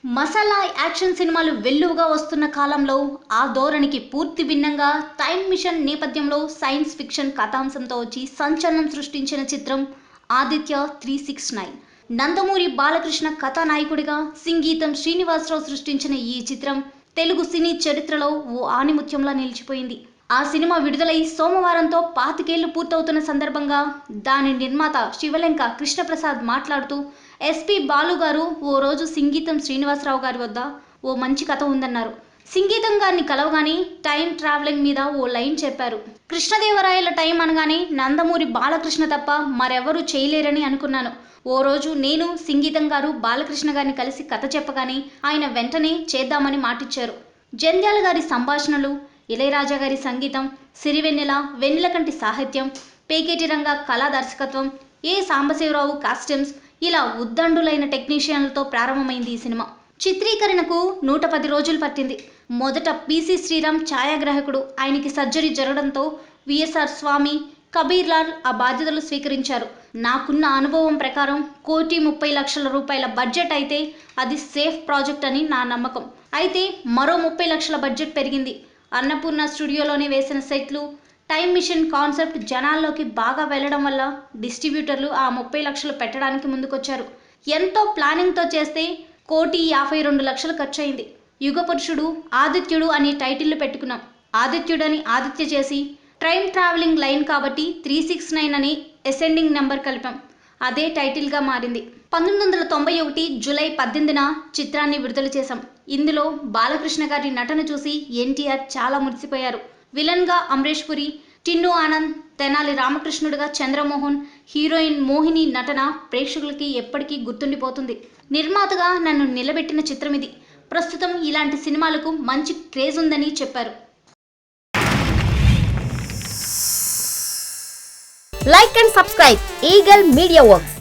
Masala action సినిమాలు వెల్లువగా వస్తున్న కాలంలో ఆ ధోరణికి పూర్తి భిన్నంగా టైం మిషన్ నేపథ్యంలో సైన్స్ ఫిక్షన్ కథాంశంతో వచ్చి సంచలనం సృష్టించిన చిత్రం ఆదిత్య 369. నందమూరి బాలకృష్ణ కథానాయకుడిగా సంగీతం శ్రీనివాసరావు సృష్టించిన ఈ చిత్రం తెలుగు సినీ చరిత్రలో ఓ ఆణిముత్యంలా నిలిచిపోయింది. ఆ సినిమా విడుదలై సోమవారంతో 25 ఏళ్లు పూర్తవుతున్న సందర్భంగా దాని నిర్మాత శివలెంక కృష్ణప్రసాద్ మాట్లాడుతూ ఎస్పి బాలు గారు ఓ రోజు సంగీతం శ్రీనివాసరావు గారి వద్ద ఓ మంచి కథ ఉందన్నారు. సంగీతం గారిని కలవగానే టైం ట్రావెలింగ్ మీద ఓ లైన్ చెప్పారు. కృష్ణదేవరాయల టైం అనగానే నందమూరి బాలకృష్ణ తప్ప మరెవరూ చేయలేరని అనుకున్నాను. ఓ రోజు నేను సంగీతం గారు బాలకృష్ణ గారిని కలిసి కథ చెప్పగానే ఆయన వెంటనే చేద్దామని మాటిచ్చారు. జంధ్యాల గారి సంభాషణలు, ఇళయరాజా గారి సంగీతం, సిరివెన్నెల వెన్నెలకంటి సాహిత్యం, పేకేటి రంగ కళా దర్శకత్వం, ఏ సాంబశివరావు కాస్ట్యూమ్స్, ఇలా ఉద్దండులైన టెక్నీషియన్లతో ప్రారంభమైంది ఈ సినిమా. చిత్రీకరణకు 110 రోజులు పట్టింది. మొదట పిసి శ్రీరామ్ ఛాయాగ్రాహకుడు. ఆయనకి సర్జరీ జరగడంతో విఎస్ఆర్ స్వామి, కబీర్ లాల్ ఆ బాధ్యతలు స్వీకరించారు. నాకున్న అనుభవం ప్రకారం 1,30,00,000 బడ్జెట్ అయితే అది సేఫ్ ప్రాజెక్ట్ అని నా నమ్మకం. అయితే మరో 30 లక్షల బడ్జెట్ పెరిగింది. అన్నపూర్ణ స్టూడియోలోనే వేసిన సెట్లు, టైం మిషన్ కాన్సెప్ట్ జనాల్లోకి బాగా వెళ్లడం వల్ల డిస్ట్రిబ్యూటర్లు ఆ 30 లక్షలు పెట్టడానికి ముందుకొచ్చారు. ఎంతో ప్లానింగ్తో చేస్తే 1,52,00,000 ఖర్చయింది. యుగపురుషుడు, ఆదిత్యుడు అని టైటిల్లు పెట్టుకున్నాం. ఆదిత్యుడని ఆదిత్య చేసి టైం ట్రావెలింగ్ లైన్ కాబట్టి 369 అని అసెండింగ్ నెంబర్ కలిపాం. అదే టైటిల్గా మారింది. 1991 జూలై 18న చిత్రాన్ని విడుదల చేశాం. ఇందులో బాలకృష్ణ గారి నటన చూసి ఎన్టీఆర్ చాలా మురిసిపోయారు. విలన్గా అమరేష్ పురి, టిన్ను ఆనంద్, తెనాలి రామకృష్ణుడిగా చంద్రమోహన్, హీరోయిన్ మోహిని నటన ప్రేక్షకులకి ఎప్పటికీ గుర్తుండిపోతుంది. నిర్మాతగా నన్ను నిలబెట్టిన చిత్రం ఇది. ప్రస్తుతం ఇలాంటి సినిమాలకు మంచి క్రేజ్ ఉందని చెప్పారు. Like and subscribe Eagle Media Works.